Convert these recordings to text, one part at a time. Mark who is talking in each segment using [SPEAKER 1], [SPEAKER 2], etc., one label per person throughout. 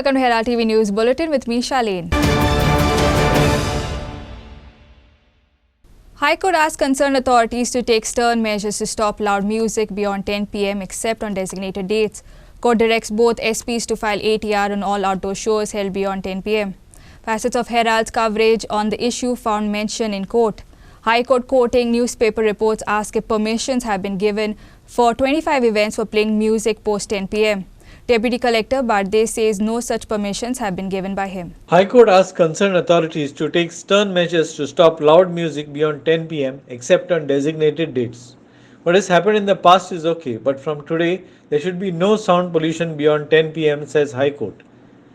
[SPEAKER 1] Welcome to Herald TV News Bulletin with me, Shalene. High Court asked concerned authorities to take stern measures to stop loud music beyond 10 p.m. except on designated dates. Court directs both SPs to file ATR on all outdoor shows held beyond 10 p.m. Facets of Herald's coverage on the issue found mention in court. High Court, quoting newspaper reports, asked if permissions have been given for 25 events for playing music post 10 p.m. Deputy Collector Barde says no such permissions have been given by him.
[SPEAKER 2] High Court asked concerned authorities to take stern measures to stop loud music beyond 10 p.m. except on designated dates. What has happened in the past is okay, but from today there should be no sound pollution beyond 10 p.m., says High Court.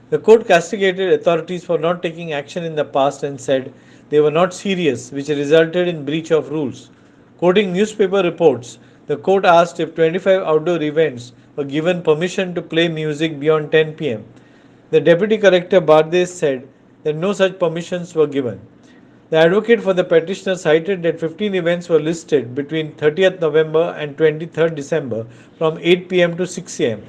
[SPEAKER 2] The court castigated authorities for not taking action in the past and said they were not serious, which resulted in breach of rules. Quoting newspaper reports, the court asked if 25 outdoor events were given permission to play music beyond 10 p.m. The Deputy Collector Barde said that no such permissions were given. The advocate for the petitioner cited that 15 events were listed between 30th November and 23rd December from 8 p.m. to 6 a.m.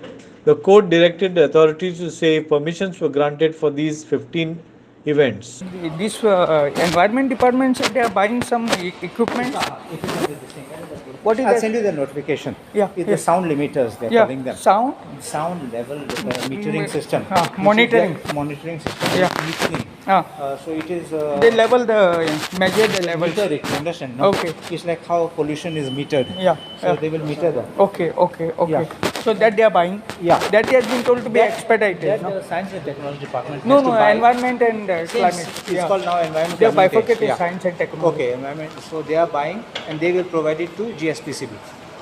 [SPEAKER 2] The court directed the authorities to say if permissions were granted for these 15 events.
[SPEAKER 3] This environment department said they are buying some equipment. What is
[SPEAKER 4] I'll
[SPEAKER 3] that?
[SPEAKER 4] send you the notification.
[SPEAKER 3] Yeah,
[SPEAKER 4] It's
[SPEAKER 3] yes.
[SPEAKER 4] the sound limiters, they're
[SPEAKER 3] Yeah,
[SPEAKER 4] calling them.
[SPEAKER 3] sound
[SPEAKER 4] Level metering system.
[SPEAKER 3] monitoring.
[SPEAKER 4] Monitoring system.
[SPEAKER 3] Yeah.
[SPEAKER 4] Metering. So it is.
[SPEAKER 3] They level measure the level.
[SPEAKER 4] Meter it, you understand? No?
[SPEAKER 3] Okay.
[SPEAKER 4] It's like how pollution is metered.
[SPEAKER 3] Yeah.
[SPEAKER 4] So they will meter that.
[SPEAKER 3] Okay.
[SPEAKER 4] Yeah.
[SPEAKER 3] So that they are buying.
[SPEAKER 4] Yeah.
[SPEAKER 3] That has been told to be expedited.
[SPEAKER 4] That
[SPEAKER 3] No?
[SPEAKER 4] the Science and Technology Department.
[SPEAKER 3] No,
[SPEAKER 4] has to buy.
[SPEAKER 3] environment and climate.
[SPEAKER 4] It's called now environment.
[SPEAKER 3] They are
[SPEAKER 4] climate
[SPEAKER 3] bifurcated
[SPEAKER 4] change. Yeah.
[SPEAKER 3] science and technology.
[SPEAKER 4] Okay, environment. So they are buying and they will provide it to GSPCB.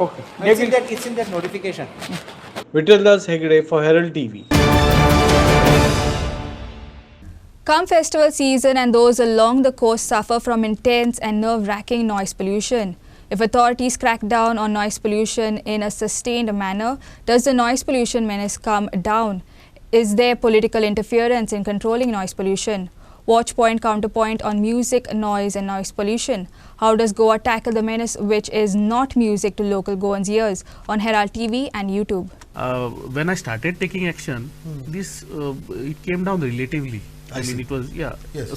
[SPEAKER 3] Okay.
[SPEAKER 4] It's in that notification.
[SPEAKER 2] Vitaldas Hegde for Herald TV.
[SPEAKER 1] Come festival season and those along the coast suffer from intense and nerve-wracking noise pollution. If authorities crack down on noise pollution in a sustained manner, does the noise pollution menace come down? Is there political interference in controlling noise pollution? Watch point counterpoint on music, noise and noise pollution. How does Goa tackle the menace which is not music to local Goans' ears? On Herald TV and YouTube.
[SPEAKER 5] When I started taking action, this it came down relatively. I mean, it was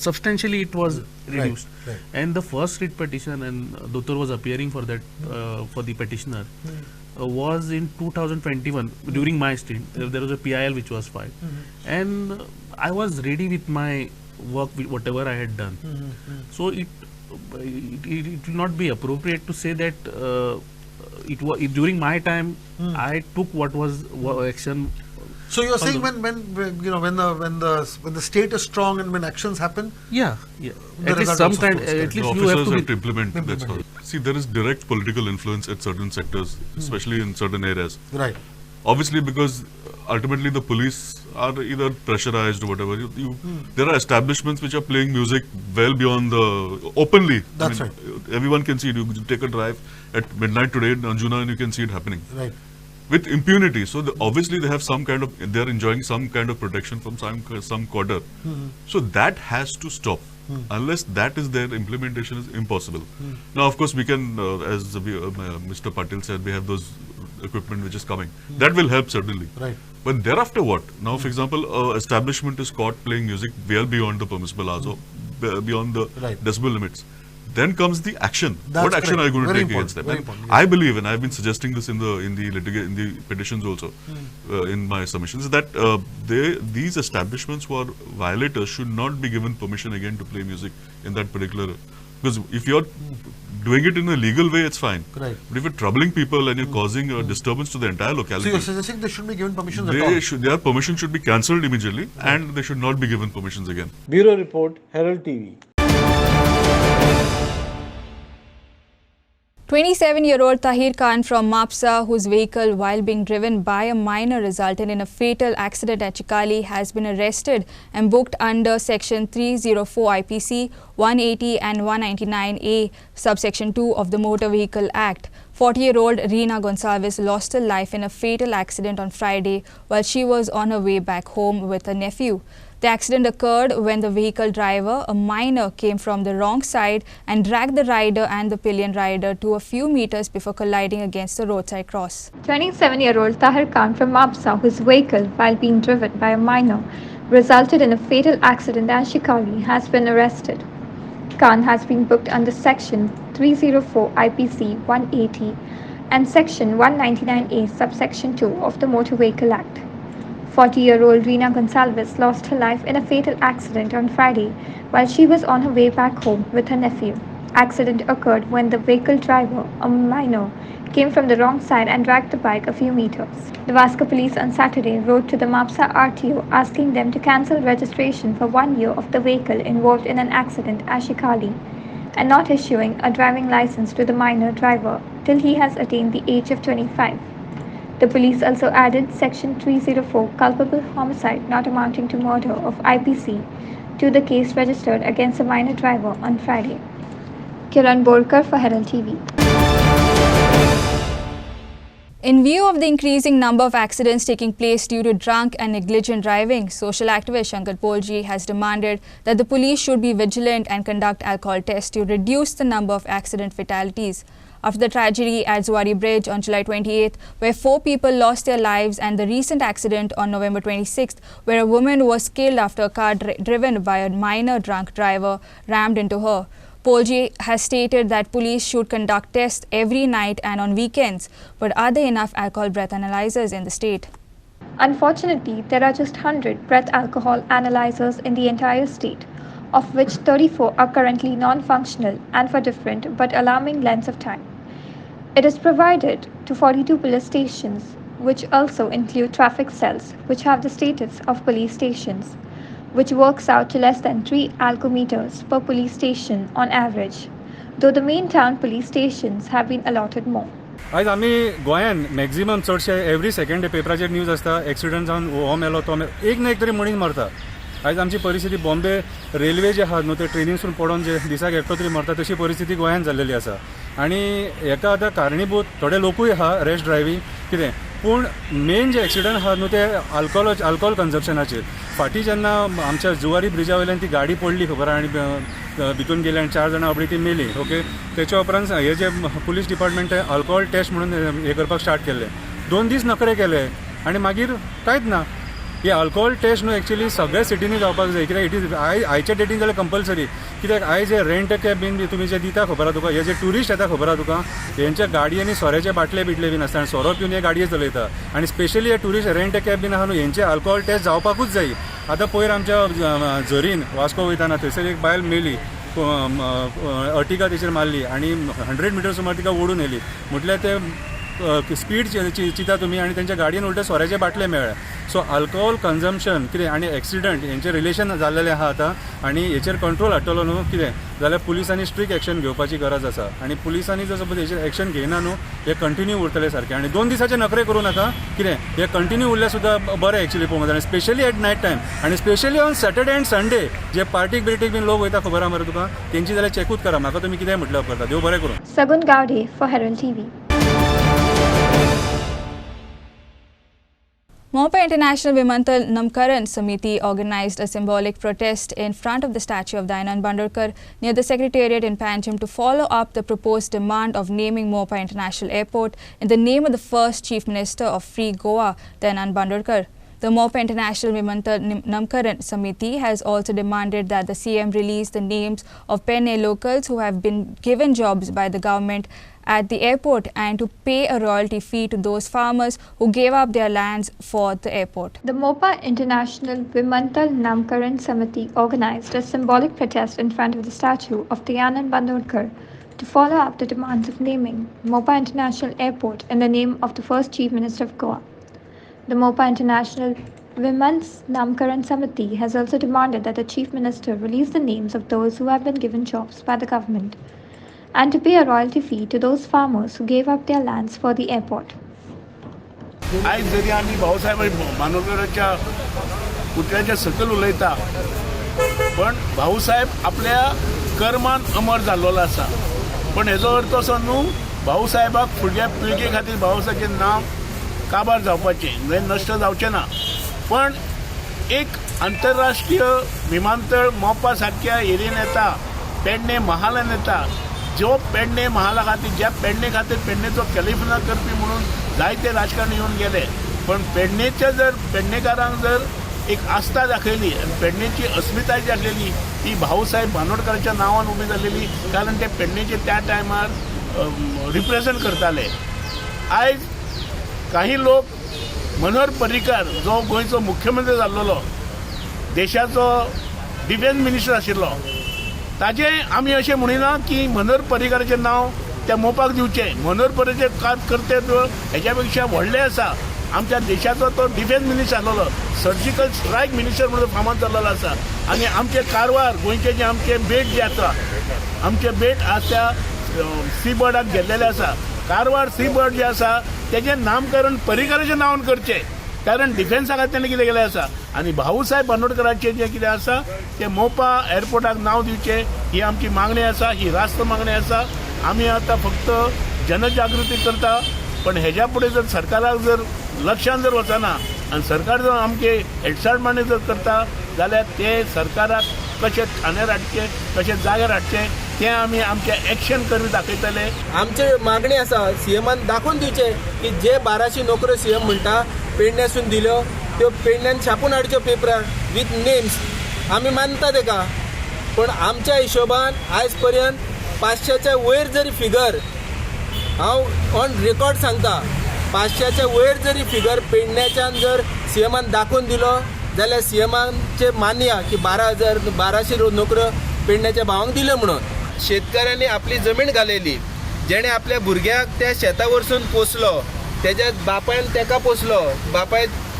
[SPEAKER 5] substantially it was reduced.
[SPEAKER 6] Right.
[SPEAKER 5] And the first writ petition, and Dr. was appearing for that for the petitioner, was in 2021 during my stint. There was a PIL which was filed, and I was ready with my work with whatever I had done. So it will not be appropriate to say that during my time I took what was action.
[SPEAKER 6] So you're saying when the state is strong and when actions happen,
[SPEAKER 5] Yeah.
[SPEAKER 6] The
[SPEAKER 5] At least
[SPEAKER 6] result
[SPEAKER 5] some
[SPEAKER 6] also
[SPEAKER 5] kind.
[SPEAKER 6] flows,
[SPEAKER 5] At
[SPEAKER 6] correct.
[SPEAKER 5] least
[SPEAKER 7] The
[SPEAKER 5] you have
[SPEAKER 7] officers
[SPEAKER 5] to
[SPEAKER 7] have
[SPEAKER 5] be.
[SPEAKER 7] to implement. That's all. See, there is direct political influence at certain sectors, especially in certain areas.
[SPEAKER 6] right?
[SPEAKER 7] Obviously, because ultimately the police are either pressurized or whatever. There are establishments which are playing music well beyond the openly.
[SPEAKER 6] That's right.
[SPEAKER 7] Everyone can see it. You take a drive at midnight today in Anjuna and you can see it happening.
[SPEAKER 6] Right.
[SPEAKER 7] With impunity. So obviously they have they're enjoying some kind of protection from some quarter. So that has to stop. Unless that is there, implementation is impossible. Now, of course, we can, as Mr. Patil said, we have those equipment which is coming. That will help certainly.
[SPEAKER 6] Right.
[SPEAKER 7] But thereafter what? Now, for example, establishment is caught playing music well beyond the permissible hours or beyond the decibel limits. Then comes the action.
[SPEAKER 6] That's
[SPEAKER 7] what action
[SPEAKER 6] correct.
[SPEAKER 7] are you going to
[SPEAKER 6] Very
[SPEAKER 7] take against them?
[SPEAKER 6] very
[SPEAKER 7] And
[SPEAKER 6] important,
[SPEAKER 7] I believe, and I've been suggesting this in the petitions also, in my submissions, that these establishments who are violators should not be given permission again to play music in that particular. Because if you're doing it in a legal way, it's fine.
[SPEAKER 6] Right.
[SPEAKER 7] But if you're troubling people and you're causing a disturbance to the entire locality,
[SPEAKER 6] So you're suggesting they shouldn't be given permissions at all?
[SPEAKER 7] their permission should be cancelled immediately, and they should not be given permissions again.
[SPEAKER 2] Bureau Report, Herald TV.
[SPEAKER 1] 27-year-old Tahir Khan from Mapsa, whose vehicle while being driven by a minor resulted in a fatal accident at Chikali, has been arrested and booked under Section 304 IPC 180 and 199A, subsection 2 of the Motor Vehicle Act. 40-year-old Reena Gonsalves lost her life in a fatal accident on Friday while she was on her way back home with her nephew. The accident occurred when the vehicle driver, a minor, came from the wrong side and dragged the rider and the pillion rider to a few meters before colliding against the roadside cross.
[SPEAKER 8] 27-year-old Tahir Khan from Mapsa, whose vehicle, while being driven by a minor, resulted in a fatal accident at Shikari has been arrested. Khan has been booked under Section 304 IPC 180 and Section 199A subsection 2 of the Motor Vehicle Act. 40-year-old Rina Gonsalves lost her life in a fatal accident on Friday while she was on her way back home with her nephew. Accident occurred when the vehicle driver, a minor, came from the wrong side and dragged the bike a few meters. The Vasco police on Saturday wrote to the MAPSA RTO asking them to cancel registration for 1 year of the vehicle involved in an accident at Shikali and not issuing a driving license to the minor driver till he has attained the age of 25. The police also added Section 304 culpable homicide not amounting to murder of IPC to the case registered against the minor driver on Friday. Kiran Borkar for Herald TV.
[SPEAKER 1] In view of the increasing number of accidents taking place due to drunk and negligent driving, social activist Shankar Polji has demanded that the police should be vigilant and conduct alcohol tests to reduce the number of accident fatalities. After the tragedy at Zuari Bridge on July 28th, where 4 people lost their lives, and the recent accident on November 26th, where a woman was killed after a car driven by a minor drunk driver rammed into her, Polji has stated that police should conduct tests every night and on weekends. But are there enough alcohol breath analyzers in the state?
[SPEAKER 8] Unfortunately, there are just 100 breath alcohol analyzers in the entire state, of which 34 are currently non-functional and for different but alarming lengths of time. It is provided to 42 police stations, which also include traffic cells, which have the status of police stations, which works out to less than 3 alcometers per police station on average, though the main town police stations have been allotted more.
[SPEAKER 9] आज आमी गोंयान maximum चडशे every second day पेपराचेर news आसता accident जावन हो मेलो तो एक ना एक तरी मनीस मरता. आज आमची परिस्थिती बॉम्बे रेल्वे जे आहा न्हू ते ट्रेनीसून पडोवन जे दिसाक एकटो तरी मरता तशी परिस्थिती गोंयान जाल्लेली आसा. आनी हेका आतां कारणीभूत थोडे लोकूय आहा रॅश ड्रायव्हिंग कितें, पूण मेन जे एक्सिडंट आहा न्हू ते अल्कोहोल कन्जप्शनाचेर. फाटीं जेन्ना आमच्या जुवारी ब्रिजा वयल्यान ती गाडी पडली खबर आनी भितून गेली आनी 4 जाणां अबडी ती मेली. ओके, तेच्या उपरांत हे जे पुलीस डिपार्टमेंटान अल्कोहोल टेस्ट म्हणून हे करपाक स्टार्ट केल्ले. 2 दीस नखरे केले आनी मागीर कांयच ना. हे अल्कोहोल टेस्ट न्हू एक्चुअली सगळ्या सिटींनी जावपाक जाय, कित्याक इट इज आयच्या डेटीन जाल्यार कंपल्सरी. कित्याक आयज हे रेंट कॅब बीन तुमी जे दिता खबर आहा तुका, हे जे ट्युरिस्ट येता खबर आहा तुका, हेंच्या गाडयांनी सोऱ्याचे बाटले बीन आसता आनी सोरो पिवन हे गाडये चलयता. आनी स्पेशली हे ट्युरिस्ट रेंट कॅब बीन आहा न्हू हेंचे अल्कोहोल टेस्ट जावपाकूच जाय. आतां पयर आमच्या झरीन वास्को वयताना थंयसर एक बायल मेली, अर्टिगा तेचेर मारली आनी 100 मिटर सुमार तिका ओडून येयली. म्हटल्यार ते स्पीड चिता तुमी आनी तेंच्या गाडयेन उलटे सोऱ्याचे बाटले मेळ्ळे. सो अल्कोहोल कन्जम्पशन कितें आनी एक्सिडंट हेंचे रिलेशन जाल्लेलें आहा आतां, आनी हेचेर कंट्रोल हाडटलो न्हू कितें जाल्यार पुलिसांनी स्ट्रिक्ट एक्शन घेवपाची गरज आसा. आनी पुलिसांनी जर सपोज हेचेर एक्शन घेयना न्हू हे कंटिन्यू उरतले सारकें. आनी 2 दिसाचे नखरे करूं नाका, कितें हे कंटिन्यू उरल्यार सुद्दां बरें एक्चुअली पळोवंक जाय. स्पेशली एट नायट टायम आनी specially on Saturday and Sunday जे पार्टीक बीन लोक वयता खबर आहा मरे तुका, तेंची जाल्यार चॅकूच करा. म्हाका तुमी कितें म्हटल्यार उपकारता. देव बरें करूं.
[SPEAKER 8] Sagun Gowde for Herald TV.
[SPEAKER 1] Mopa International Vimantal Namkaran Samiti organized a symbolic protest in front of the statue of Dayanand Bandorkar near the Secretariat in Panjim to follow up the proposed demand of naming Mopa International Airport in the name of the first Chief Minister of Free Goa, Dayanand Bandorkar. The Mopa International Vimantal Namkaran Samiti has also demanded that the CM release the names of Penne locals who have been given jobs by the government at the airport and to pay a royalty fee to those farmers who gave up their lands for the airport.
[SPEAKER 8] The Mopa International Vimantal Namkaran Samiti organized a symbolic protest in front of the statue of Dayanand Bandorkar to follow up the demands of naming Mopa International Airport in the name of the first Chief Minister of Goa. The Mopa International Women's Namkaran Samiti has also demanded that the Chief Minister release the names of those who have been given jobs by the government and to pay a royalty fee to those farmers who gave up their lands for the airport.
[SPEAKER 10] आज जरी आम्ही भाऊसाहेब बांदोडकरांच्या पुतळ्याच्या सकल उलयता, पण भाऊसाहेब आपल्या कर्मान अमर जाल्लो आसा. पण हेजो अर्थ असो न्हू भाऊसाहेबाक फुडल्या पिळगे खातीर भाऊसाहेबाचें नांव काबार जावपाचें, नश्ट जावचें ना. पण एक आंतरराष्ट्रीय विमानतळ मोपा सारक्या एरियेन येता, पेडणे महालान येता, जो पेडणे महाला खातीर ज्या पेडणे खातीर पेडणेचो कॅलिफोर्निया करपी म्हणून जायते राजकारणी येवन गेले. पण पेडणेच्या जर पेडणेकारांक जर एक आस्था दाखयली आणि पेडणेची अस्मिताय जी आसलेली ती भाऊसाहेब बांदोडकरांच्या नांवान उबी जाल्लेली, कारण ते पेडणेचे त्या टायमार रिप्रेझेंट करताले. आयज काही लोक मनोहर पर्रीकार जो गोंयचो मुख्यमंत्री जाल्लो, देशाचो डिफेन्स मिनिस्टर आशिल्लो, ताजे आमी अशें म्हणिना की मनोहर पर्रीकाराचें नांव त्या मोपाक दिवचें. मनोहर पर्रीकार काम कर्तव्य हेच्या पेक्षा व्हडलें आसा. आमच्या देशाचो तो डिफेन्स मिनिस्टर आसलेलो, सर्जिकल स्ट्रायक मिनिस्टर म्हणून फामाद जाल्लो आसा. आनी आमचे कारवार गोंयचे जे आमचे बेट जे आसा, आमचे बेट आसा सी बर्डाक गेल्लेले आसा. कारवार सी बर्ड जे आसा तेजें नामकरण पर्रीकाराच्या नांवान करचें, कारण डिफेन्सा खातीर तेणें कितें केलें आसा. आनी भाऊसाहेब बांदोडकराचें जें कितें आसा तें मोपा एअरपोर्टाक नांव दिवचें ही आमची मागणी आसा, ही रास्त मागणी आसा. आमी आतां फक्त जनजागृती करता, पण हेज्या फुडें जर सरकाराक जर लक्षान जर वचना आनी सरकार जर आमचे हेडसाडमाणे जर करता जाल्यार ते सरकाराक कशें ठाण्यार हाडचें, कशें जाग्यार हाडचें तें आमी आमचें एक्शन करून दाखयतले.
[SPEAKER 11] आमची मागणी आसा सीएमान दाखोवन दिवचें की जे 1200 नोकऱ्यो सीएम म्हणटा पेडण्यासून दिल्यो त्यो पेडण्यान छापून हाडच्यो पेपरार विथ नेम्स. आमी मानता तेका, पण आमच्या हिशोबान आयज पर्यंत 500च्या वयर जरी फिगर, हांव ऑन रेकॉर्ड सांगता, 500च्या वयर जरी फिगर पेडण्याच्यान जर सीएमान दाखोवन दिलो जाल्यार सीएमाचे मान्या की 1200 नोकऱ्यो पेडण्याच्या भावांक दिल्यो म्हणून. शेतकऱ्यांनी आपली जमीन घालेली, जेणे आपल्या भुरग्याक त्या शेता वरसून पोसलो, तेज्या बापायन तेका पोसलो,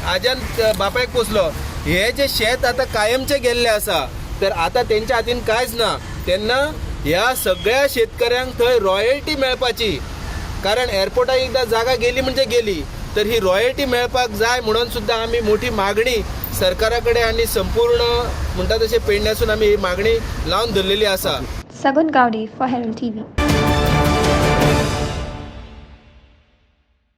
[SPEAKER 11] आज्यान बापायक पोसलो, हे जे शेत आतां कायमचे गेल्ले आसा, तर आतां तेंच्या हातीन कांयच ना. तेन्ना ह्या सगळ्या शेतकऱ्यांक थंय रॉयल्टी मेळपाची, कारण एअरपोर्टाक एकदां जागा गेली म्हणजे गेली, तर ही रॉयल्टी मेळपाक जाय म्हणून सुद्दां आमी मोठी मागणी सरकारा कडेन आनी संपूर्ण म्हणटा तशें पेडण्यासून आमी ही मागणी लावन धरलेली आसा.
[SPEAKER 8] Sagun Gaudi for Herald TV.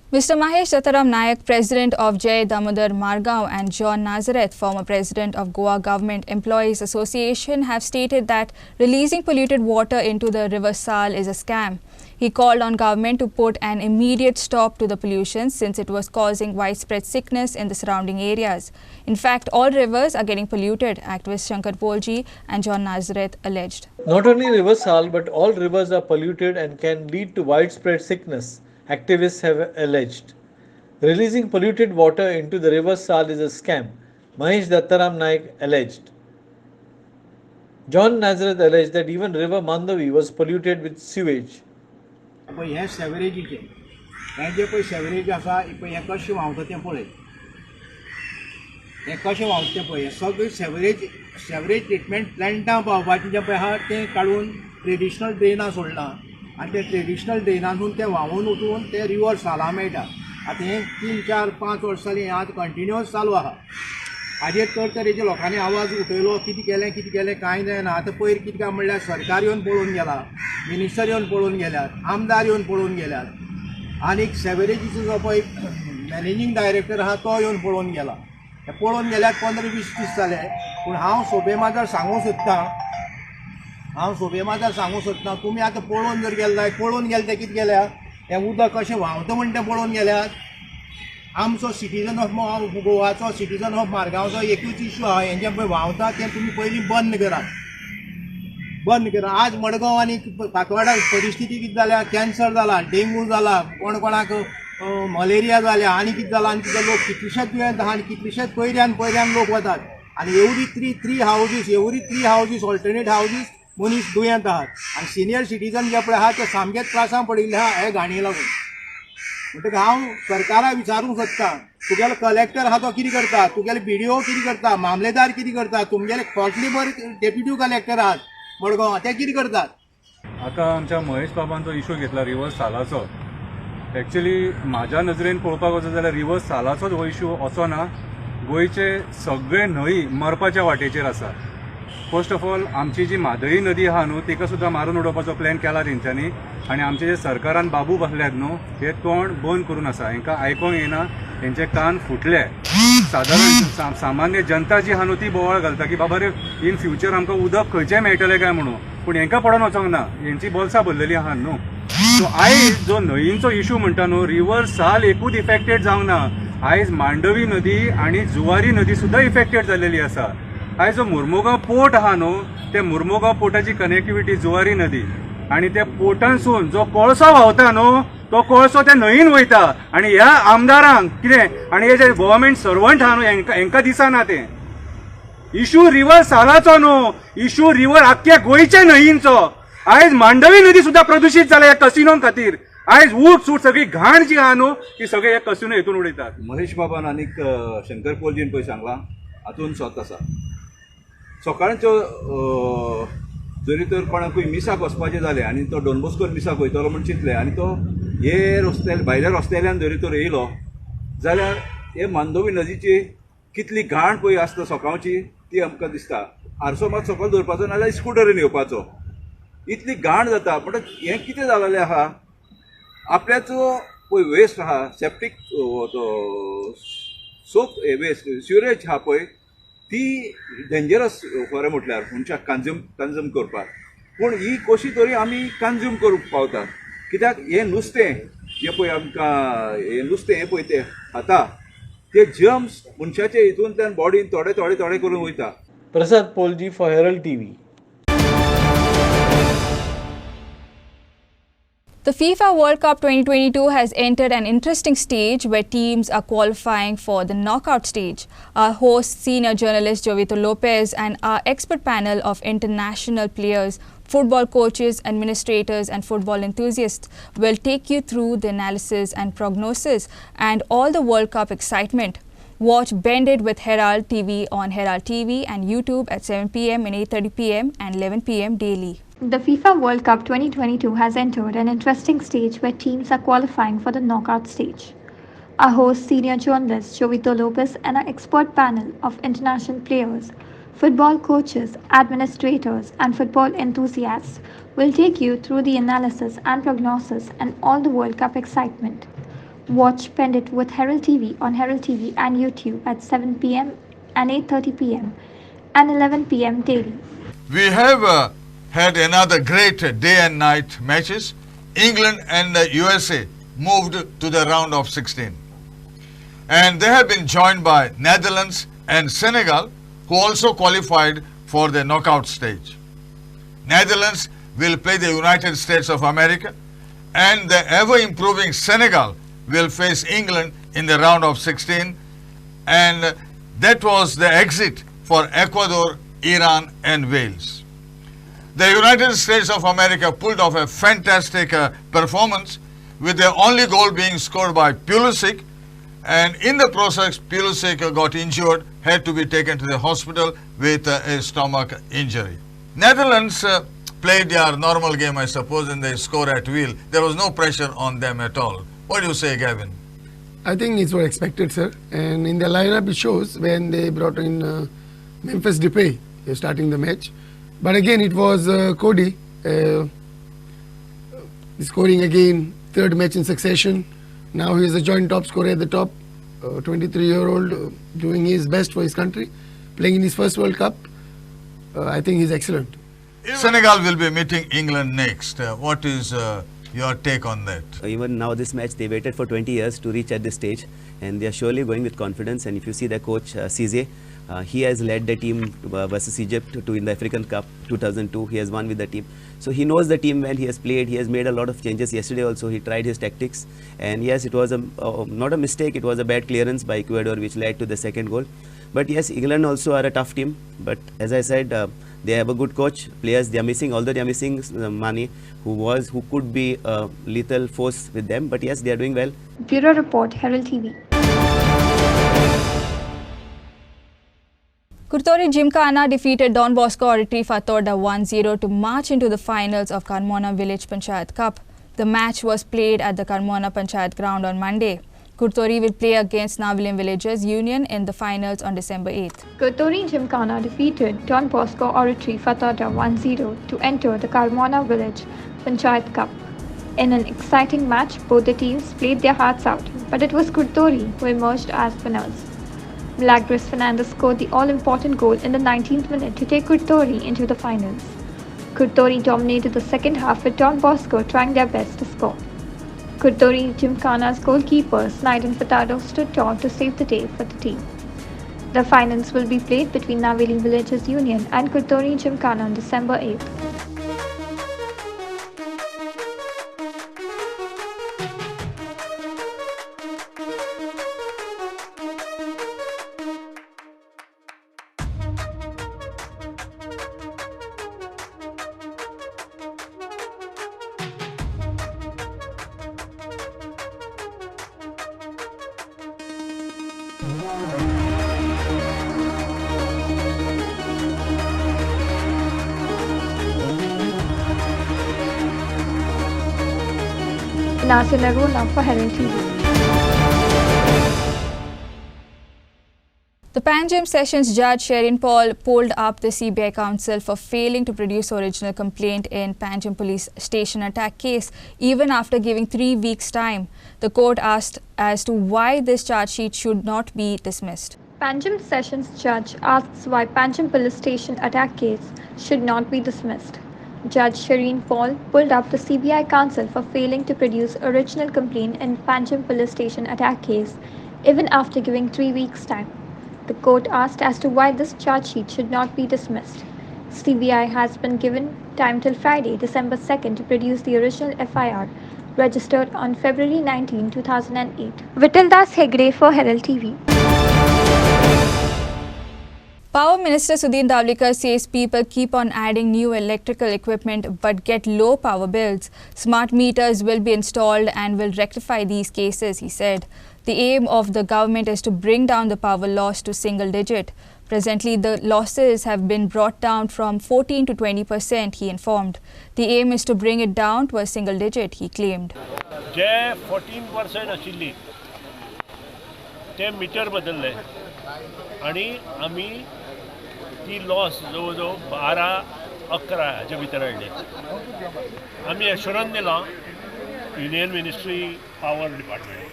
[SPEAKER 1] Mr. Mahesh Dattaram Nayak, President of Jai Damodar Margaon, and John Nazareth, former President of Goa Government Employees Association, have stated that releasing polluted water into the river Sal is a scam. He called on government to put an immediate stop to the pollution since it was causing widespread sickness in the surrounding areas. In fact, all rivers are getting polluted, activist Shankar Polji and John Nazareth alleged.
[SPEAKER 2] Not only River Sal, but all rivers are polluted and can lead to widespread sickness, activists have alleged. Releasing polluted water into the River Sal is a scam, Mahesh Dattaram Nayak alleged. John Nazareth alleged that even River Mandavi was polluted with sewage.
[SPEAKER 4] हे सेवरेजीचे हे जे पळय sewerage आसा हे कशें व्हांवता तें पळय, हे कशें व्हांवता तें पळय. सगळें सेवरेज ट्रिटमेंट प्लांटां पावपाचें जें पळय आहा तें काडून ट्रेडिशनल ड्रेनां सोडलां आनी ते ट्रेडिशनल ड्रेनांतून तें व्हांवून उठून ते रिवर साला मेळटा. आतां हें 3, 4, 5 वर्सां जालीं हें आतां कंटिन्युअस चालू आहा. हाजेर तरेतरेचे लोकांनी आवाज उठयलो, कितें केलें कांय जायना. आतां पयर कितें काय म्हणल्यार सरकार येवन पळोवन गेला, मिनिस्टर येवन पळोवन गेल्यात, आमदार येवन पळोवन गेल्यात, आनीक सेवेरेजीचो जो पळय मॅनेजींग डायरेक्टर आहा तो येवन पळोवन गेला. हे पळोवन गेल्यात 15-20 दीस जाले. पूण हांव सोबे माजर सांगूंक सोदतां, तुमी आतां पळोवन जर गेले पळोवन गेले ते कितें केल्या, हें उदक कशें व्हांवता म्हण तें पळोवन गेल्यात. आमचो सिटीजन ऑफ गोवाचो, सिटीजन ऑफ मारगांवचो एकूच इश्यू आहा, हें जें पळय व्हांवता तें तुमी पयलीं बंद करात. आज मडगांव आनी काकवाडाक परिस्थिती कितें जाल्या, कॅन्सर जाला, डेंगू जाला, कोणाक मलेरिया जाल्या, आनी कितें जालां, आनी कितें लोक कितलेशेच दुयेंत आहा आनी कितलेशेच पयऱ्यान लोक वतात. आनी every three houses alternate houses मनीस दुयेंत आहात. आनी सिनियर सिटीजन जे पळय आहा ते सामकेच त्रासां पडिल्ले आहा हे घाणी लागून. म्हणटकीर हांव सरकाराक विचारूंक सोदतां, तुगेलो कलेक्टर आहा तो कितें करता, तुगेलो BDO कितें करता, मामलेदार कितें करता, तुमगेले फाटली बरें डेप्युटी कलेक्टर आहात मडगांव ते कितें करतात.
[SPEAKER 9] आतां आमच्या महेश बाबांचो इशू घेतला रिवर सालाचो. एक्चुअली म्हाज्या नजरेन पळोवपाक वचत जाल्यार रिवर सालाचोच हो इशू असो ना, गोंयचे सगळे न्हंय मरपाच्या वाटेचेर आसा. फर्स्ट ऑफ ऑल आमची जी म्हादळी नदी आहा न्हू तिका सुद्दां मारून उडोवपाचो प्लॅन केला तेंच्यांनी, आनी आमचे जे सरकारान बाबू बसल्यात न्हू हे तोंड बंद करून आसा, हांकां आयकोंक येना, तेंचे कान फुटले. सादारण सामान्य जनता जी आहा न्हू ती बोवाळ घालता की बाबा रे इन फ्युचर आमकां उदक खंयचें मेळटलें काय म्हणून, पूण हेंकां पडोन वचोंक ना, हेंची बोल्सां भरलेलीं आहा न्हू. सो आयज जो न्हंयेचो इशू म्हणटा न्हू रिवर साल एकूच इफेक्टेड जावंक ना, आयज मांडवी नदी आणि जुवारी नदी सुद्धा इफेक्टेड झालेली असा. आयज जो मुर्मुगांव पोर्ट आहा न्हू ते मुर्मुगांव पोर्टाची कनेक्टिविटी जुवारी नदी आणि त्या पोर्टांसून जो कोळसो व्हांवता न्हू तो कोळसो त्या न्हंयेन वयता आणि ह्या आमदारांक कितें आनी हे जे गव्हर्मेंट सर्वंट आहा न्हू हेंकां दिसना ते. इशू रिवर सालाचो न्हू, इशू रिवर आख्ख्या गोंयच्या न्हंयेंचो. आयज मांडवी नदी सुद्धा प्रदूषित जाला ह्या कसिनो खातीर. आयज उठ सूट सगळी घाण जी आहा न्हू ती सगळे हे कसिनो हेतून उडयतात.
[SPEAKER 12] महेश बाबान आनीक शंकर पोलजीन पळय सांगलां हातून सत आसा. सकाळचो जरी तर कोणाकूय मिसाक वचपाचें जालें आनी तो डॉन बॉस्कोन मिसाक वयतलो म्हण चिंतलें आनी तो हे रस्त्या भायल्या रस्त्याल्यान जरी तर येयलो जाल्यार हे मांडवी नदीची कितली घाण पळय आसता सकाळची ती आमकां दिसता. आरसो मात सकयल दवरपाचो नाल्यार स्कुटरीन येवपाचो. इतली घाण जाता म्हणटा हें कितें जालेलें आहा. आपल्याचो पळय वेस्ट आहा सेप्टीक सोप वेस्ट सिवरेज आहा पळय ती डेंजरस खरें म्हटल्यार मनशाक कंज्यूम करपाक. पूण ही कशी तरी आमी कंज्यूम करूंक पावतात कित्याक हें नुस्तें जें पळय आमकां हें नुस्तें हें पळय तें खाता ते जर्म्स मनशाचे हितूंतल्यान बॉडीन थोडे थोडे थोडे करून वयता.
[SPEAKER 2] प्रसाद पोलजी for Herald TV.
[SPEAKER 1] The FIFA World Cup 2022 has entered an interesting stage where teams are qualifying for the knockout stage. Our host, senior journalist Jovito Lopez, and our expert panel of international players, football coaches, administrators, and football enthusiasts will take you through the analysis and prognosis and all the World Cup excitement. Watch Bend It with Herald TV on Herald TV and YouTube at 7 p.m. and 8:30 p.m. and 11 p.m. daily.
[SPEAKER 8] The FIFA World Cup 2022 has entered an interesting stage where teams are qualifying for the knockout stage. Our host, senior journalist Jovito Lopez, and our expert panel of international players, football coaches, administrators, and football enthusiasts will take you through the analysis and prognosis and all the World Cup excitement. Watch Bend It with Herald TV on Herald TV and YouTube at 7 p.m. and 8:30 p.m. and 11 p.m. daily.
[SPEAKER 13] We have had another great day and night matches. England and the USA moved to the round of 16. And they have been joined by Netherlands and Senegal, who also qualified for the knockout stage. Netherlands will play the United States of America, and the ever-improving Senegal will face England in the round of 16. And that was the exit for Ecuador, Iran and Wales. The United States of America pulled off a fantastic performance with the only goal being scored by Pulisic, and in the process Pulisic got injured, had to be taken to the hospital with a stomach injury. Netherlands played their normal game, I suppose, and they score at will. There was no pressure on them at all. What do you say, Gavin?
[SPEAKER 14] I think it's what expected, sir. And in the lineup it shows when they brought in Memphis Depay starting the match. But again, it was Cody scoring again, third match in succession. Now he is a joint top scorer at the top, 23-year-old doing his best for his country, playing in his first World Cup. I think he's excellent.
[SPEAKER 13] Senegal will be meeting England next. What is your take on that?
[SPEAKER 15] Even now this match, they waited for 20 years to reach at this stage, and they are surely going with confidence. And if you see their coach, Cisse, he has led the team versus Egypt to in the African Cup 2002. He has won with the team. So he knows the team well. He has played. He has made a lot of changes. Yesterday also he tried his tactics. And yes, it was not a mistake. It was a bad clearance by Ecuador which led to the second goal. But yes, England also are a tough team. But as I said, they have a good coach. Players, they are missing, although they are missing Mane, who could be a lethal force with them. But yes, they are doing well.
[SPEAKER 8] Bureau Report, Herald TV.
[SPEAKER 1] Kurtori Gymkhana defeated Don Bosco Oratory Fatorda 1-0 to march into the finals of Carmona Village Panchayat Cup. The match was played at the Carmona Panchayat ground on Monday. Kurtori will play against Navilim Villagers Union in the finals on December 8th.
[SPEAKER 8] Kurtori Gymkhana defeated Don Bosco Oratory Fatorda 1-0 to enter the Carmona Village Panchayat Cup. In an exciting match, both the teams played their hearts out, but it was Kurtori who emerged as winners. Milagros Fernandez scored the all-important goal in the 19th minute to take Kurtori into the finals. Kurtori dominated the second half with Don Bosco trying their best to score. Kurtori Gymkhana's goalkeeper Sniden Furtado stood tall to save the day for the team. The finals will be played between Naveli Villagers Union and Kurtori Gymkhana on December 8th. Nasir Narula for Herald TV.
[SPEAKER 1] The Panjim Sessions Judge Sherin Paul pulled up the CBI counsel for failing to produce original complaint in Panjim police station attack case even after giving 3 weeks' time. The court asked as to why this charge sheet should not be dismissed.
[SPEAKER 8] Panjim Sessions Judge asks why Panjim police station attack case should not be dismissed. Judge Sherin Paul pulled up the CBI counsel for failing to produce original complaint in Panjim police station attack case even after giving 3 weeks' time. The court asked as to why this charge sheet should not be dismissed. CBI has been given time till Friday, December 2nd to produce the original FIR registered on February 19, 2008. Vitaldas Hegde for Herald TV.
[SPEAKER 1] Power Minister Sudhin Davlikar says people keep on adding new electrical equipment but get low power bills. Smart meters will be installed and will rectify these cases, he said. The aim of the government is to bring down the power loss to single digit. Presently, the losses have been brought down from 14 to 20%, he informed. The aim is to bring it down to a single digit, he claimed.
[SPEAKER 16] जे 14% आशिल्ली ते metre बदलले आणि आमी ती loss जवळजवळ 12-11 हाचे भितर हाडली. आमी एश्युरन्स दिलां युनियन मिनिस्ट्री पावर डिपार्टमेंट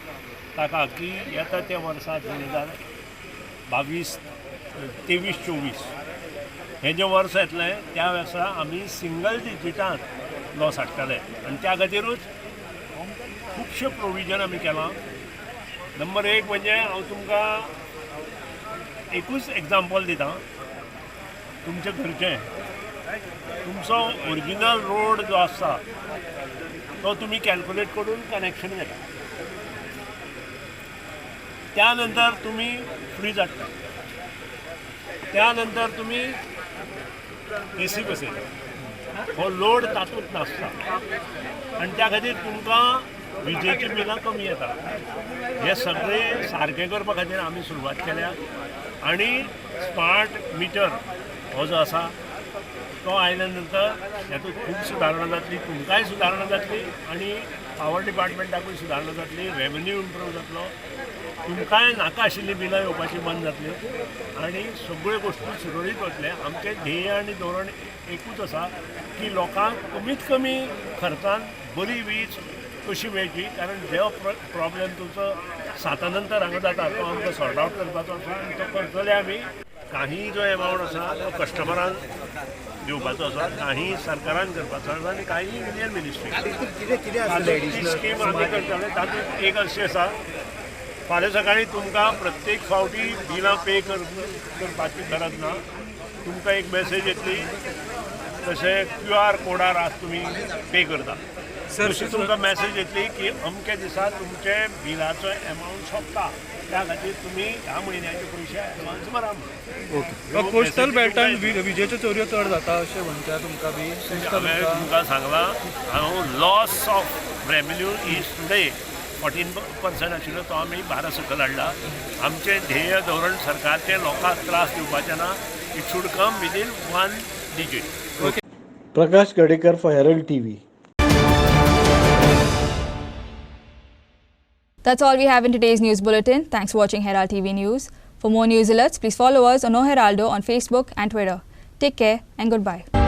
[SPEAKER 16] ताका की येता त्या वर्सा 2022-23-24 हे जे वर्स येतलें त्या वर्सा आमी सिंगल डिजिटान लॉस हाडटले आनी त्या खातीरूच खुबशे प्रोविजन आमी केलां. नंबर 1 म्हणजे हांव तुमकां एकूच एग्जाम्पल दिता. तुमचे घरचें तुमचो ओरिजिनल रोड जो आसा तो तुमी कॅल्क्युलेट करून कनेक्शन घेता. त्यानंतर तुमी फ्रीज हाडटा. त्यानंतर तुमी AC बसयता. हो लोड तातूंत नासता आनी त्या खातीर तुमकां विजेची बिलां कमी येता. हे सगळें सारकें करपा खातीर आमी सुरवात केल्या आनी स्मार्ट मिटर हो जो आसा तो आयल्या नंतर हातूंत खूब सुदारणा जातली. तुमकांय सुदारणा जातली आनी पावर डिपार्टमेंटाकूय सुदारणा जातली. रेवन्यू इम्प्रूव जातलो. तुमकांय नाका आशिल्लीं बिलां येवपाची बंद जातली आनी सगळ्यो गोश्टी सुरळीत वतले. आमचें ध्येय आनी धोरण एकूच आसा की लोकांक कमीत कमी खर्चान बरी वीज कशी मेळची. कारण जो प्रॉब्लेम तुमचो 7 नंतर हांगा जाता तो आमकां सॉर्ट आवट करपाचो आसा आनी तो करतले आमी. काही जो एमावंट आसा तो कस्टमरान दिवपाचो आसा, काही सरकारान करपाचो आसा आनी काही युनियन मिनिस्ट्री स्कीम आमी करतले. तातूंत एक अशें आसा फाल्यां सकाळीं तुमकां प्रत्येक फावटी बिलां पे करपाची गरज ना. तुमकां एक मेसेज येतली तशें QR कोडार आज तुमी पे करता तशी तुमकां मेसेज येतली की अमके दिसा तुमचे बिलाचो एमावंट सोंपता. त्या खातीर तुमी ह्या म्हयन्याचे पयशे एडवान्स मारा.
[SPEAKER 9] ओके. कोस्टल बेल्टान विजेच्यो चोरयो चड जाता अशें म्हणटा तुमकां बी.
[SPEAKER 16] तुमकां सांगलां हांव loss of revenue is today 14% आशिल्लो तो आमी 12 सकयल हाडला. आमचें ध्येय धोरण सरकारचें लोकांक त्रास दिवपाचें ना. It should come within 1 digit.
[SPEAKER 2] Prakash Gadekar for Herald TV.
[SPEAKER 1] That's all we have in today's news bulletin. Thanks for watching Herald TV News. For more news alerts, please follow us on Heraldo on Facebook and Twitter. Take care and goodbye.